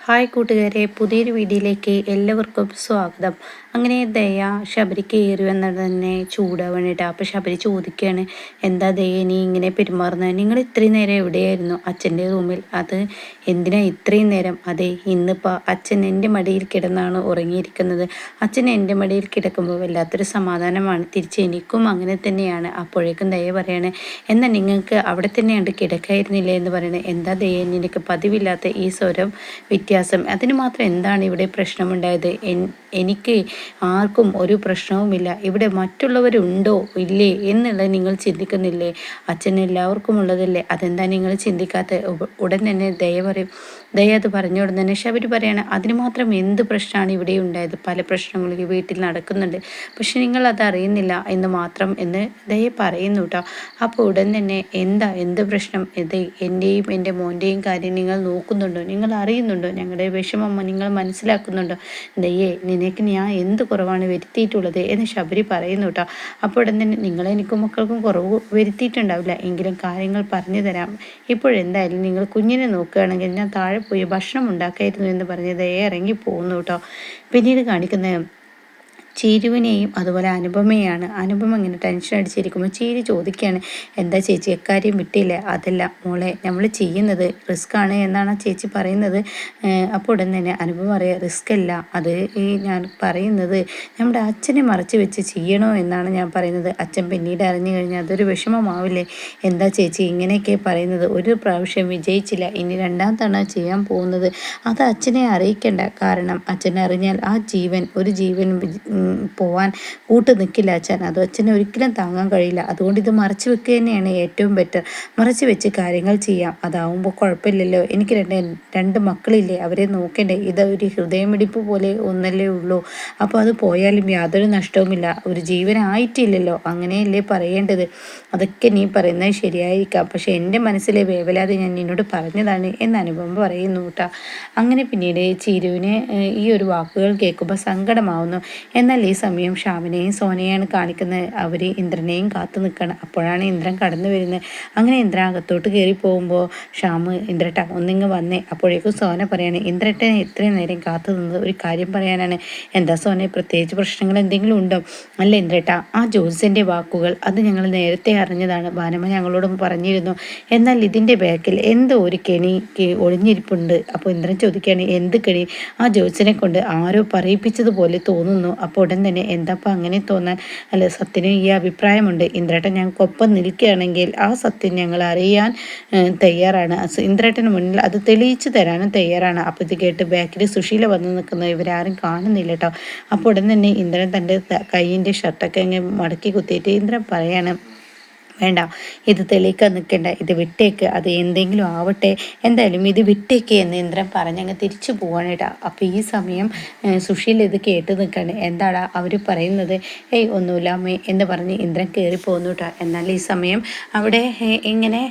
Hi കൂട്ടുകാരെ, പുതിയൊരു വീഡിയോയിലേക്ക് എല്ലാവർക്കും സ്വാഗതം. അങ്ങനെ ദയ ശബരിക്ക് കയറി വന്നത് തന്നെ ചൂടാവണിട്ട്. അപ്പോൾ ശബരി ചോദിക്കുകയാണ്, എന്താ ദയ നീ ഇങ്ങനെ പെരുമാറുന്നത്? നിങ്ങൾ ഇത്രയും നേരം എവിടെയായിരുന്നു? അച്ഛൻ്റെ റൂമിൽ. അത് എന്തിനാ ഇത്രയും നേരം? അതെ, ഇന്നിപ്പോൾ അച്ഛൻ എൻ്റെ മടിയിൽ കിടന്നാണ് ഉറങ്ങിയിരിക്കുന്നത്. അച്ഛൻ എൻ്റെ മടിയിൽ കിടക്കുമ്പോൾ വല്ലാത്തൊരു സമാധാനമാണ്. തിരിച്ച് എനിക്കും അങ്ങനെ തന്നെയാണ്. അപ്പോഴേക്കും ദയ പറയാണ്, എന്നാൽ നിങ്ങൾക്ക് അവിടെ തന്നെയാണ് കിടക്കായിരുന്നില്ലേ എന്ന് പറയണേ. എന്താ ദയ നിനക്ക് പതിവില്ലാത്ത ഈ സ്വരം വ്യത്യാസം? അതിന് മാത്രം എന്താണ് ഇവിടെ പ്രശ്നമുണ്ടായത്? എനിക്ക് ആർക്കും ഒരു പ്രശ്നവുമില്ല. ഇവിടെ മറ്റുള്ളവരുണ്ടോ ഇല്ലേ എന്നുള്ളത് നിങ്ങൾ ചിന്തിക്കുന്നില്ലേ? അച്ഛൻ എല്ലാവർക്കും ഉള്ളതല്ലേ, അതെന്താ നിങ്ങൾ ചിന്തിക്കാത്ത? ഉടൻ തന്നെ ദയ പറയും. ദയ അത് പറഞ്ഞ ഉടൻ തന്നെ ശബരി പറയാണ്, അതിന് മാത്രം എന്ത് പ്രശ്നമാണ് ഇവിടെ ഉണ്ടായത്? പല പ്രശ്നങ്ങളും ഈ വീട്ടിൽ നടക്കുന്നുണ്ട്, പക്ഷെ നിങ്ങൾ അത് അറിയുന്നില്ല എന്ന് മാത്രം എന്ന് ദയ പറയുന്നു കേട്ടോ. അപ്പോൾ ഉടൻ തന്നെ എന്ത് പ്രശ്നം? ഇത് എൻ്റെയും എൻ്റെ മോൻ്റെയും കാര്യം നിങ്ങൾ നോക്കുന്നുണ്ടോ? നിങ്ങൾ അറിയുന്നുണ്ടോ? ഞങ്ങളുടെ വിഷമം നിങ്ങൾ മനസ്സിലാക്കുന്നുണ്ടോ? ദയ്യേ, നിനക്ക് ഞാൻ എന്ത് കുറവാണ് വരുത്തിയിട്ടുള്ളത് എന്ന് ശബരി പറയുന്നു കേട്ടോ. അപ്പോൾ ഉടൻ തന്നെ നിങ്ങളെനിക്കും മക്കൾക്കും കുറവ് വരുത്തിയിട്ടുണ്ടാവില്ല, എങ്കിലും കാര്യങ്ങൾ പറഞ്ഞു തരാം. ഇപ്പോഴെന്തായാലും നിങ്ങൾ കുഞ്ഞിനെ നോക്കുകയാണെങ്കിൽ ഞാൻ താഴെ പോയി ഭക്ഷണം ഉണ്ടാക്കായിരുന്നു എന്ന് പറഞ്ഞ് ദയ ഇറങ്ങി പോകുന്നു കേട്ടോ. പിന്നീട് കാണിക്കുന്നത് ചീരുവിനെയും അതുപോലെ അനുപമയാണ്. അനുപമ ഇങ്ങനെ ടെൻഷൻ അടിച്ചിരിക്കുമ്പോൾ ചീരു ചോദിക്കുകയാണ്, എന്താ ചേച്ചി എക്കാര്യം വിട്ടില്ലേ? അതല്ല മോളെ, നമ്മൾ ചെയ്യുന്നത് റിസ്ക് ആണ് എന്നാണ് ചേച്ചി പറയുന്നത്. അപ്പോൾ ഉടൻ തന്നെ അനുപമ പറയുക, റിസ്ക് അല്ല, അത് ഞാൻ പറയുന്നത് നമ്മുടെ അച്ഛനെ മറച്ചു വെച്ച് ചെയ്യണോ എന്നാണ് ഞാൻ പറയുന്നത്. അച്ഛൻ പിന്നീട് അറിഞ്ഞു കഴിഞ്ഞാൽ അതൊരു വിഷമമാവില്ലേ? എന്താ ചേച്ചി ഇങ്ങനെയൊക്കെ പറയുന്നത്? ഒരു പ്രാവശ്യം വിജയിച്ചില്ല, ഇനി രണ്ടാം തവണ ചെയ്യാൻ പോകുന്നത്. അത് അച്ഛനെ അറിയിക്കേണ്ട, കാരണം അച്ഛനെ അറിഞ്ഞാൽ ആ ഒരു ജീവൻ പോവാൻ കൂട്ട് നിൽക്കില്ല അച്ഛൻ. അത് അച്ഛനെ ഒരിക്കലും താങ്ങാൻ കഴിയില്ല. അതുകൊണ്ട് ഇത് മറച്ചു വെക്കുക തന്നെയാണ് ഏറ്റവും ബെറ്റർ. മറച്ചു വെച്ച് കാര്യങ്ങൾ ചെയ്യാം, അതാവുമ്പോൾ കുഴപ്പമില്ലല്ലോ. എനിക്ക് രണ്ട് മക്കളില്ലേ, അവരെ നോക്കേണ്ടേ? ഇത് ഒരു ഹൃദയമിടിപ്പ് പോലെ ഒന്നല്ലേ ഉള്ളൂ. അപ്പോൾ അത് പോയാലും യാതൊരു നഷ്ടവുമില്ല, ഒരു ജീവനായിട്ടില്ലല്ലോ, അങ്ങനെയല്ലേ പറയേണ്ടത്. അതൊക്കെ നീ പറയുന്നത് ശരിയായിരിക്കാം, പക്ഷെ എൻ്റെ മനസ്സിലെ വേവലാതെ ഞാൻ നിന്നോട് പറഞ്ഞതാണ് എന്ന് അനുഭവം പറയുന്നു കേട്ടോ. അങ്ങനെ പിന്നീട് ചിരുവിന് ഈ ഒരു വാക്കുകൾ കേൾക്കുമ്പോൾ സങ്കടമാവുന്നു. എന്നാൽ ഈ സമയം ഷാമിനെയും സോനയാണ് കാണിക്കുന്നത്. അവർ ഇന്ദ്രനെയും കാത്തു നിൽക്കണം. അപ്പോഴാണ് ഇന്ദ്രൻ കടന്നു വരുന്നത്. അങ്ങനെ ഇന്ദ്രൻ അകത്തോട്ട് കയറി പോകുമ്പോൾ ഷാമ്, ഇന്ദ്രട്ട ഒന്നിങ്ങ് വന്നേ. അപ്പോഴേക്കും സോന പറയാണ്, ഇന്ദ്രട്ടനെ ഇത്രയും നേരം കാത്തു നിന്നത് ഒരു കാര്യം പറയാനാണ്. എന്താ സോനെ, പ്രത്യേകിച്ച് പ്രശ്നങ്ങൾ എന്തെങ്കിലും ഉണ്ടോ? അല്ല ഇന്ദ്രട്ട, ആ ജോത്സ്യൻ്റെ വാക്കുകൾ അത് ഞങ്ങൾ നേരത്തെ അറിഞ്ഞതാണ്. ഭാനമ്മ ഞങ്ങളോടും പറഞ്ഞിരുന്നു. എന്നാൽ ഇതിൻ്റെ ബാക്കിൽ എന്തോ ഒരു കെണി ഒളിഞ്ഞിരിപ്പുണ്ട്. അപ്പോൾ ഇന്ദ്രൻ ചോദിക്കുകയാണ്, എന്ത് കെണി? ആ ജോത്സ്യനെ കൊണ്ട് ആരോ പറയിപ്പിച്ചതുപോലെ തോന്നുന്നു. അപ്പോൾ ഉടൻ തന്നെ എന്താപ്പം അങ്ങനെ തോന്നാൻ? അല്ല, സത്യനും ഈ അഭിപ്രായമുണ്ട്. ഇന്ദ്രേട്ടൻ ഞങ്ങൾക്കൊപ്പം നിൽക്കുകയാണെങ്കിൽ ആ സത്യം ഞങ്ങൾ അറിയാൻ തയ്യാറാണ്. ഇന്ദ്രേട്ടന് മുന്നിൽ അത് തെളിയിച്ചു തരാനും തയ്യാറാണ്. അപ്പോൾ ഇത് കേട്ട് ബാക്കിൽ സുശീല വന്ന് നിൽക്കുന്നത് ഇവരാരും കാണുന്നില്ല കേട്ടോ. അപ്പോൾ ഉടൻ തന്നെ ഇന്ദ്രൻ തൻ്റെ കൈയിൻ്റെ ഷർട്ടൊക്കെ അങ്ങ് മടക്കി കുത്തിയിട്ട് ഇന്ദ്രൻ പറയാണ്, വേണ്ട, ഇത് തെളിയിക്കാൻ നിൽക്കേണ്ട, ഇത് വിട്ടേക്ക്, അത് എന്തെങ്കിലും ആവട്ടെ, എന്തായാലും ഇത് വിട്ടേക്ക് എന്ന് ഇന്ദ്രൻ പറഞ്ഞങ്ങ് തിരിച്ചു പോവാണ് കേട്ടോ. അപ്പോൾ ഈ സമയം സുശീൽ ഇത് കേട്ട് നിൽക്കുകയാണ്. എന്താടാ അവർ പറയുന്നത്? ഒന്നുമില്ല അമ്മേ എന്ന് പറഞ്ഞ് ഇന്ദ്രൻ കയറി പോകുന്നു കേട്ടോ. എന്നാൽ ഈ സമയം അവിടെ ഇങ്ങനെ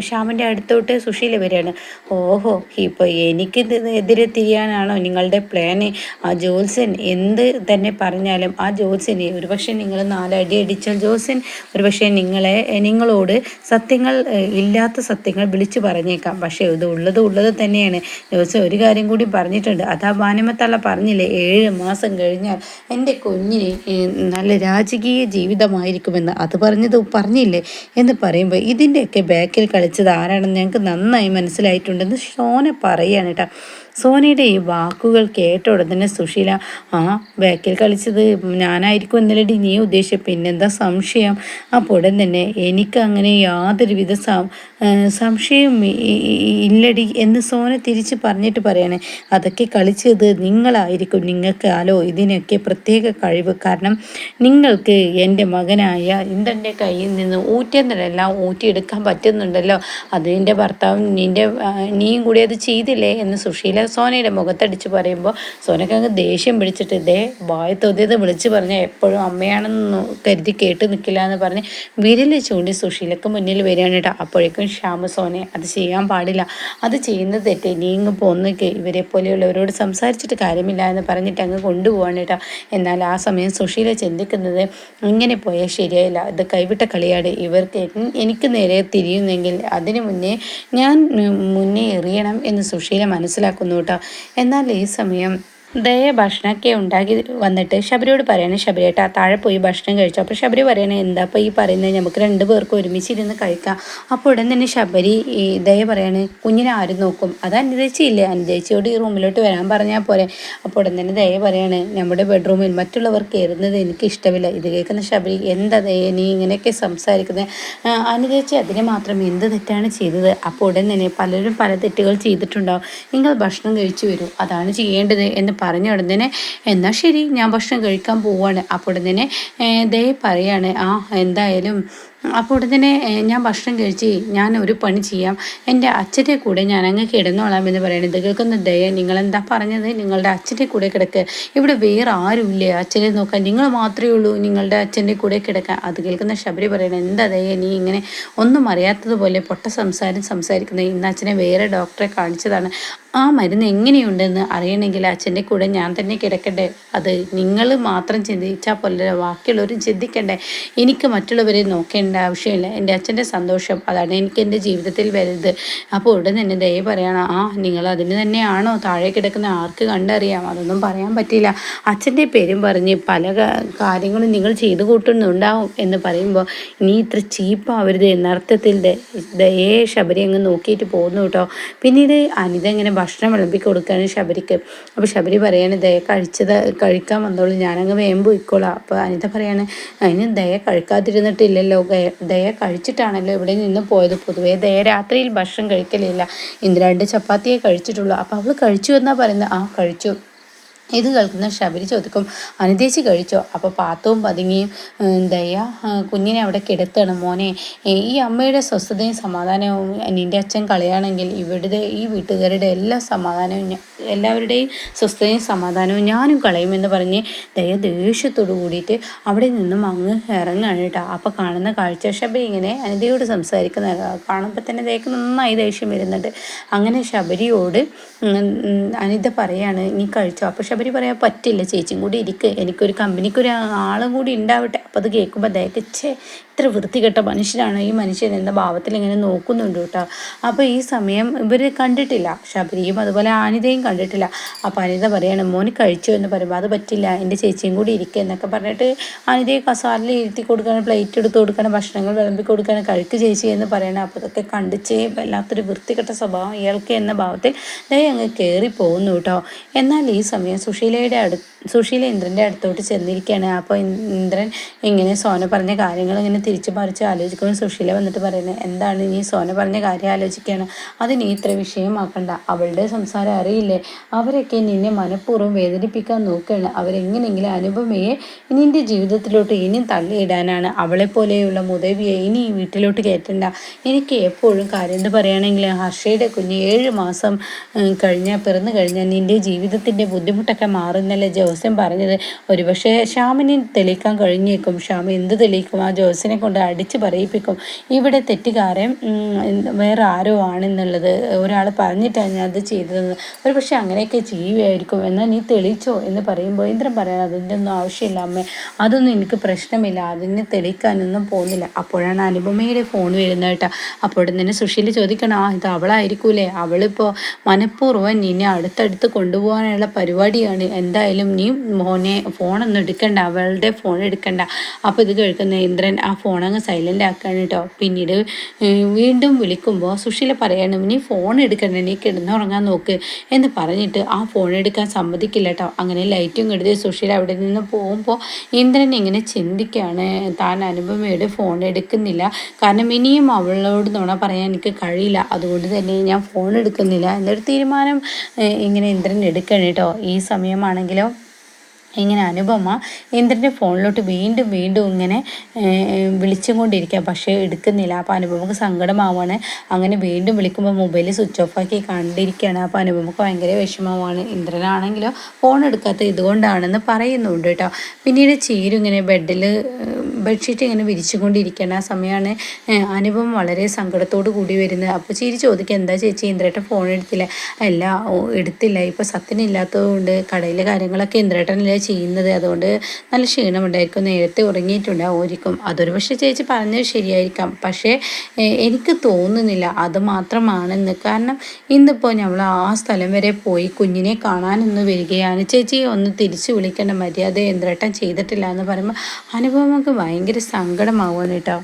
ശ്യാമിൻ്റെ അടുത്തോട്ട് സുശീല വരികയാണ്. ഓഹോ, ഇപ്പോൾ എനിക്ക് എതിരെ തിരിയാനാണോ നിങ്ങളുടെ പ്ലാന്? ആ ജോത്സ്യൻ എന്ത് തന്നെ പറഞ്ഞാലും ആ ജോത്സ്യനെ ഒരുപക്ഷെ നിങ്ങൾ 4 അടി അടിച്ചാൽ ജോത്സ്യൻ ഒരുപക്ഷെ നിങ്ങളോട് സത്യങ്ങൾ, ഇല്ലാത്ത സത്യങ്ങൾ വിളിച്ചു പറഞ്ഞേക്കാം. പക്ഷേ ഇത് ഉള്ളത് തന്നെയാണ്. ജോത്സ്യൻ ഒരു കാര്യം കൂടി പറഞ്ഞിട്ടുണ്ട്. അതാ ഭാനുമത്തള്ള പറഞ്ഞില്ലേ, 7 മാസം കഴിഞ്ഞാൽ എൻ്റെ കുഞ്ഞിന് നല്ല രാജകീയ ജീവിതമായിരിക്കുമെന്ന്. അത് പറഞ്ഞില്ലേ എന്ന് പറയുമ്പോൾ ഇതിൻ്റെയൊക്കെ ബാക്കിൽ കളിച്ചത് ആരാണെന്ന് ഞങ്ങൾക്ക് നന്നായി മനസ്സിലായിട്ടുണ്ടെന്ന് സോന പറയുകയാണ് കേട്ടോ. സോനയുടെ ഈ വാക്കുകൾ കേട്ട ഉടനെ സുശീല, ആ ബാക്കിൽ കളിച്ചത് ഞാനായിരിക്കും എന്നല്ലടി നീ ഉദ്ദേശിച്ചത്, പിന്നെന്താ സംശയം? അപ്പോൾ ഉടൻ തന്നെ എനിക്ക് അങ്ങനെ യാതൊരുവിധ സംശയം ഇല്ലടി എന്ന് സോന തിരിച്ച് പറഞ്ഞിട്ട് പറയാണ്, അതൊക്കെ കളിച്ചത് നിങ്ങളായിരിക്കും. നിങ്ങൾക്കാലോ ഇതിനൊക്കെ പ്രത്യേക കഴിവ്. കാരണം നിങ്ങൾക്ക് എൻ്റെ മകനായ ഇന്ദ്രൻ്റെ കയ്യിൽ നിന്ന് ഊറ്റേണ്ടതെല്ലാം ഊറ്റിയെടുക്കാൻ പറ്റുന്നുണ്ടല്ലോ. അതിൻ്റെ ഭർത്താവും നീയും കൂടി അത് ചെയ്തില്ലേ എന്ന് സുശീല സോനയുടെ മുഖത്തടിച്ച് പറയുമ്പോൾ സോനയ്ക്ക് അങ്ങ് ദേഷ്യം പിടിച്ചിട്ട്, വായ തൊതിയത് വിളിച്ച് പറഞ്ഞാൽ എപ്പോഴും അമ്മയാണെന്ന് കരുതി കേട്ട് നിൽക്കില്ല എന്ന് പറഞ്ഞ് വിരൽ ചൂണ്ടി സുശീലക്ക് മുന്നിൽ വരികയാണ് കേട്ടോ. അപ്പോഴേക്കും ശ്യാമ സോനെ, അത് ചെയ്യാൻ പാടില്ല, അത് ചെയ്യുന്നത് തെറ്റേ, നീ ഇങ്ങ് പോന്നേക്ക്, ഇവരെ പോലെയുള്ളവരോട് സംസാരിച്ചിട്ട് കാര്യമില്ല എന്ന് പറഞ്ഞിട്ട് അങ്ങ് കൊണ്ടുപോവാണ് കേട്ടോ. എന്നാൽ ആ സമയം സുശീല ചിന്തിക്കുന്നത്, ഇങ്ങനെ പോയാൽ ശരിയായില്ല, ഇത് കൈവിട്ട കളിയാണ്. ഇവർക്ക് എനിക്ക് നേരെ തിരിയുന്നെങ്കിൽ അതിന് മുന്നേ ഞാൻ എറിയണം എന്ന് സുശീല മനസ്സിലാക്കുന്നു. കേട്ടോ. എന്നാൽ ഈ സമയം ദയ ഭക്ഷണമൊക്കെ ഉണ്ടാക്കി വന്നിട്ട് ശബരിയോട് പറയാണ്, ശബരിയേട്ടാ താഴെ പോയി ഭക്ഷണം കഴിച്ചു. അപ്പോൾ ശബരി പറയണേ, എന്താ ഇപ്പോൾ ഈ പറയുന്നത്, നമുക്ക് 2 പേർക്കും ഒരുമിച്ചിരുന്ന് കഴിക്കാം. അപ്പോൾ ഉടൻ തന്നെ ശബരി ഈ ദയ പറയാണ്, കുഞ്ഞിനെ ആരും നോക്കും, അത് അനുജയിച്ചില്ലേ, അനുജയിച്ചിയോട് ഈ റൂമിലോട്ട് വരാൻ പറഞ്ഞാൽ പോരെ. അപ്പോൾ ഉടൻ തന്നെ ദയ പറയാണ്, നമ്മുടെ ബെഡ്റൂമിൽ മറ്റുള്ളവർ കയറുന്നത് എനിക്ക് ഇഷ്ടമില്ല. ഇത് കേൾക്കുന്ന ശബരി, എന്താ ദയ നീ ഇങ്ങനെയൊക്കെ സംസാരിക്കുന്നത്, അനുജയിച്ച് അതിനെ മാത്രം എന്ത് തെറ്റാണ് ചെയ്തത്. അപ്പോൾ ഉടൻ തന്നെ പലരും പല തെറ്റുകൾ ചെയ്തിട്ടുണ്ടാവും, നിങ്ങൾ ഭക്ഷണം കഴിച്ചു വരൂ, അതാണ് ചെയ്യേണ്ടത് എന്ന് പറഞ്ഞ ഉടനെ എന്നാൽ ശരി ഞാൻ ഭക്ഷണം കഴിക്കാൻ പോവാണ്. അപ്പോൾ ഉടനെ ദേ പറയാണ്, എന്തായാലും അപ്പോൾ ഉടനെ ഞാൻ ഭക്ഷണം കഴിച്ച് ഞാൻ ഒരു പണി ചെയ്യാം, എൻ്റെ അച്ഛൻ്റെ കൂടെ ഞാൻ അങ്ങ് കിടന്നോളാം എന്ന് പറയുന്നത്. ഇത് കേൾക്കുന്ന ദയ, നിങ്ങളെന്താ പറഞ്ഞത്, നിങ്ങളുടെ അച്ഛൻ്റെ കൂടെ കിടക്കുക, ഇവിടെ വേറെ ആരുമില്ലേ അച്ഛനെ നോക്കാൻ, നിങ്ങൾ മാത്രമേ ഉള്ളൂ നിങ്ങളുടെ അച്ഛൻ്റെ കൂടെ കിടക്കാൻ. അത് കേൾക്കുന്ന ശബരി പറയണം, എന്താ ദയ നീ ഇങ്ങനെ ഒന്നും അറിയാത്തതുപോലെ പൊട്ട സംസാരിക്കുന്നത്, ഇന്ന് അച്ഛനെ വേറെ ഡോക്ടറെ കാണിച്ചതാണ്, ആ മരുന്ന് എങ്ങനെയുണ്ടെന്ന് അറിയണമെങ്കിൽ അച്ഛൻ്റെ കൂടെ ഞാൻ തന്നെ കിടക്കണ്ടേ, അത് നിങ്ങൾ മാത്രം ചിന്തിച്ചാൽ പോലെ ബാക്കിയുള്ളവരും ചിന്തിക്കണ്ടേ, എനിക്ക് മറ്റുള്ളവരെ നോക്കേണ്ട ആവശ്യമില്ല, എൻ്റെ അച്ഛൻ്റെ സന്തോഷം അതാണ് എനിക്ക് എൻ്റെ ജീവിതത്തിൽ വലുത്. അപ്പോൾ ഉടൻ തന്നെ ദയ പറയണം, നിങ്ങൾ അതിന് തന്നെയാണോ താഴെ കിടക്കുന്ന, ആർക്ക് കണ്ടറിയാം, അതൊന്നും പറയാൻ പറ്റില്ല, അച്ഛൻ്റെ പേരും പറഞ്ഞ് പല കാര്യങ്ങളും നിങ്ങൾ ചെയ്തു കൂട്ടുന്നുണ്ടാവും എന്ന് പറയുമ്പോൾ നീ ഇത്ര ചീപ്പാവരുത് എന്നർത്ഥത്തിൽ ദയേ ശബരി അങ്ങ് നോക്കിയിട്ട് പോകുന്നു കേട്ടോ. പിന്നീട് അനിത ഇങ്ങനെ ഭക്ഷണം വിളമ്പി കൊടുക്കുകയാണ് ശബരിക്ക്. അപ്പോൾ ശബരി പറയാണ്, ദയ കഴിക്കാൻ വന്നോളൂ, ഞാനങ്ങ് വേഗം പോയിക്കോളാം. അപ്പോൾ അനിത പറയാണ്, അതിന് ദയ കഴിക്കാതിരുന്നിട്ടില്ലല്ലോ, ദയ കഴിച്ചിട്ടാണല്ലോ ഇവിടെ നിന്ന് പോയത്, പൊതുവേ ദയ രാത്രിയിൽ ഭക്ഷണം കഴിക്കലില്ല, ഇന്ന് 2 ചപ്പാത്തിയെ കഴിച്ചിട്ടുള്ളൂ. അപ്പോൾ അവൾ കഴിച്ചു എന്നാ പറയുന്നത്, കഴിച്ചു. ഇത് കേൾക്കുന്ന ശബരി ചോദിക്കും, അനുദേശി കഴിച്ചോ. അപ്പോൾ പാത്തവും പതുങ്ങിയും ദയ കുഞ്ഞിനെ അവിടെ കിടത്തണം, മോനെ ഈ അമ്മയുടെ സ്വസ്ഥതയും സമാധാനവും നിൻ്റെ അച്ഛൻ കളയാണെങ്കിൽ ഇവിടുത്തെ ഈ വീട്ടുകാരുടെ എല്ലാ സമാധാനവും എല്ലാവരുടെയും സ്വസ്ഥതയും സമാധാനവും ഞാനും കളയുമെന്ന് പറഞ്ഞ് ദയ ദേഷ്യത്തോടു കൂടിയിട്ട് അവിടെ നിന്നും അങ്ങ് ഇറങ്ങുകയാണ് കേട്ടോ. അപ്പോൾ കാണുന്ന കാഴ്ച ശബരി ഇങ്ങനെ അനിതയോട് സംസാരിക്കുന്ന കാണുമ്പോൾ തന്നെ ദയക്ക് നന്നായി ദേഷ്യം വരുന്നുണ്ട്. അങ്ങനെ ശബരിയോട് അനിത പറയാണ്, നീ കഴിച്ചോ. അപ്പോൾ ശബരി പറയാൻ പറ്റില്ല, ചേച്ചിയും കൂടി ഇരിക്കുക, എനിക്കൊരു കമ്പനിക്കൊരു ആളും കൂടി ഉണ്ടാവട്ടെ. അപ്പോൾ അത് കേൾക്കുമ്പോൾ ദയക്ക് ഇത്ര വൃത്തികെട്ട മനുഷ്യനാണ് ഈ മനുഷ്യൻ എന്ന ഭാവത്തിൽ ഇങ്ങനെ നോക്കുന്നുണ്ട് കേട്ടോ. അപ്പോൾ ഈ സമയം ഇവർ കണ്ടിട്ടില്ല, ശബരിയും അതുപോലെ അനിതയും കണ്ടിട്ടില്ല. അപ്പോൾ അനിത പറയണം, മോന് കഴിച്ചോ എന്ന് പറയുമ്പോൾ അത് പറ്റില്ല, എൻ്റെ ചേച്ചിയും കൂടി ഇരിക്കുക എന്നൊക്കെ പറഞ്ഞിട്ട് അനിതയെ കസാലിൽ ഇരുത്തി കൊടുക്കണം, പ്ലേറ്റ് എടുത്ത് കൊടുക്കണം, ഭക്ഷണങ്ങൾ വിളമ്പി കൊടുക്കണം, കഴിക്ക് ചേച്ചി എന്ന് പറയണം. അപ്പോൾ അതൊക്കെ കണ്ടിച്ചേ വല്ലാത്തൊരു വൃത്തികെട്ട സ്വഭാവം ഇയാൾക്ക് എന്ന ഭാവത്തിൽ ദയ അങ്ങ് കയറി പോകുന്നു കേട്ടോ. എന്നാൽ ഈ സമയം സുശീല ഇന്ദ്രൻ്റെ അടുത്തോട്ട് ചെന്നിരിക്കുകയാണ്. അപ്പോൾ ഇന്ദ്രൻ ഇങ്ങനെ സോന പറഞ്ഞ കാര്യങ്ങൾ ഇങ്ങനെ തിരിച്ചു മറിച്ച് ആലോചിക്കുമ്പോൾ സുശീല വന്നിട്ട് പറയുന്നത്, എന്താണ് നീ സോന പറഞ്ഞ കാര്യം ആലോചിക്കുകയാണ്, അത് നീ ഇത്ര വിഷയമാക്കണ്ട, അവളുടെ സംസാരം അറിയില്ലേ, അവരൊക്കെ നിന്നെ മനഃപൂർവ്വം വേദനിപ്പിക്കാൻ നോക്കുകയാണ്, അവരെങ്ങനെയെങ്കിലും അനുപമയെ നിൻ്റെ ജീവിതത്തിലോട്ട് ഇനിയും തള്ളിയിടാനാണ്, അവളെപ്പോലെയുള്ള മുതവിയെ ഇനി ഈ വീട്ടിലോട്ട് കയറ്റണ്ട. എനിക്ക് എപ്പോഴും കാര്യം എന്ത് പറയുകയാണെങ്കിൽ ഹർഷയുടെ കുഞ്ഞ് 7 മാസം പിറന്നു കഴിഞ്ഞാൽ നിൻ്റെ ജീവിതത്തിൻ്റെ ബുദ്ധിമുട്ടൊക്കെ മാറുന്നല്ലേ ജോസ്യൻ പറഞ്ഞത്. ഒരുപക്ഷെ ശ്യാമിനെ തെളിയിക്കാൻ കഴിഞ്ഞേക്കും, ശ്യാം എന്ത് തെളിയിക്കും, ആ ജോസിനെ കൊണ്ട് അടിച്ച് പറയിപ്പിക്കും, ഇവിടെ തെറ്റുകാരൻ വേറെ ആരോ ആണെന്നുള്ളത് ഒരാൾ പറഞ്ഞിട്ടാണ് ഞാൻ അത് ചെയ്തത്, ഒരുപക്ഷെ അങ്ങനെയൊക്കെ ചെയ്യുകയായിരിക്കും, എന്നാൽ നീ തെളിയിച്ചോ എന്ന് പറയുമ്പോൾ ഇന്ദ്രൻ പറയാൻ, അതിൻ്റെ ഒന്നും ആവശ്യമില്ല അമ്മേ, അതൊന്നും എനിക്ക് പ്രശ്നമില്ല, അതിനെ തെളിയിക്കാനൊന്നും പോകുന്നില്ല. അപ്പോഴാണ് അനുപമയുടെ ഫോൺ വരുന്നത് കേട്ടോ. അപ്പോൾ തന്നെ സുശീല ചോദിക്കണം, ഇത് അവളായിരിക്കൂലേ, അവളിപ്പോൾ മനഃപൂർവ്വം നിന്നെ അടുത്തടുത്ത് കൊണ്ടുപോകാനുള്ള പരിപാടിയാണ്, എന്തായാലും നീ മോനെ ഫോണൊന്നും എടുക്കണ്ട, അവളുടെ ഫോൺ എടുക്കണ്ട. അപ്പോൾ ഇത് കേൾക്കുന്ന ഇന്ദ്രൻ ആ ഫോൺ അങ്ങ് സൈലൻ്റ് ആക്കുകയാണ് കേട്ടോ. പിന്നീട് വീണ്ടും വിളിക്കുമ്പോൾ സുശീല പറയണം, നീ ഫോൺ എടുക്കണ്ട, നീ കിടന്നുറങ്ങാൻ നോക്ക് എന്ന് പറഞ്ഞിട്ട് ആ ഫോൺ എടുക്കാൻ സമ്മതിക്കില്ല കേട്ടോ. അങ്ങനെ ലൈറ്റും കെടുത്തി സുശീല അവിടെ നിന്ന് പോകുമ്പോൾ ഇന്ദ്രൻ ഇങ്ങനെ ചിന്തിക്കുകയാണ്, താൻ അനുപമയുടെ ഫോൺ എടുക്കുന്നില്ല, കാരണം ഇനിയും അവളോട് നുണ പറയാൻ എനിക്ക് കഴിയില്ല, അതുകൊണ്ട് തന്നെ ഞാൻ ഫോൺ എടുക്കുന്നില്ല എന്നൊരു തീരുമാനം ഇങ്ങനെ ഇന്ദ്രൻ എടുക്കണം കേട്ടോ. ഈ സമയമാണെങ്കിലോ ഇങ്ങനെ അനുപമ ഇന്ദ്രൻ്റെ ഫോണിലോട്ട് വീണ്ടും ഇങ്ങനെ വിളിച്ചും കൊണ്ടിരിക്കുക, പക്ഷേ എടുക്കുന്നില്ല. അപ്പോൾ അനുപമക്ക് സങ്കടമാവാണ്. അങ്ങനെ വീണ്ടും വിളിക്കുമ്പോൾ മൊബൈൽ സ്വിച്ച് ഓഫ് ആക്കി കണ്ടിരിക്കുകയാണ്. അപ്പോൾ അനുപമക്ക് ഭയങ്കര വിഷമമാണ്. ഇന്ദ്രനാണെങ്കിലോ ഫോൺ എടുക്കാത്ത ഇതുകൊണ്ടാണെന്ന് പറയുന്നുണ്ട് കേട്ടോ. പിന്നീട് ചീരു ഇങ്ങനെ ബെഡ്ഷീറ്റ് ഇങ്ങനെ വിരിച്ചുകൊണ്ടിരിക്കുകയാണ്. ആ സമയമാണ് അനുപം വളരെ സങ്കടത്തോട് കൂടി വരുന്നത്. അപ്പോൾ ചിരി ചോദിക്കുക, എന്താ ചേച്ചി ഇന്ദ്രേട്ടൻ ഫോൺ എടുത്തില്ല? അല്ല എടുത്തില്ല, ഇപ്പോൾ സത്യനില്ലാത്തതുകൊണ്ട് കടയിലെ കാര്യങ്ങളൊക്കെ ഇന്ദ്രേട്ടനല്ലേ ചെയ്യുന്നത്, അതുകൊണ്ട് നല്ല ക്ഷീണമുണ്ടായിരിക്കും, നേരത്തെ ഉറങ്ങിയിട്ടുണ്ടാവുമായിരിക്കും. അതൊരു പക്ഷേ ചേച്ചി പറഞ്ഞത് ശരിയായിരിക്കാം, പക്ഷേ എനിക്ക് തോന്നുന്നില്ല അത് മാത്രമാണെന്ന്. കാരണം ഇന്നിപ്പോൾ നമ്മൾ ആ സ്ഥലം വരെ പോയി കുഞ്ഞിനെ കാണാനൊന്ന് വരികയാണ്, ചേച്ചി ഒന്ന് തിരിച്ചു വിളിക്കേണ്ട മര്യാദ ഇന്ദ്രേട്ടൻ ചെയ്തിട്ടില്ല എന്ന് പറയുമ്പോൾ അനുപമക്ക് ഭയങ്കര സങ്കടമാവുകയാണ് കേട്ടോ.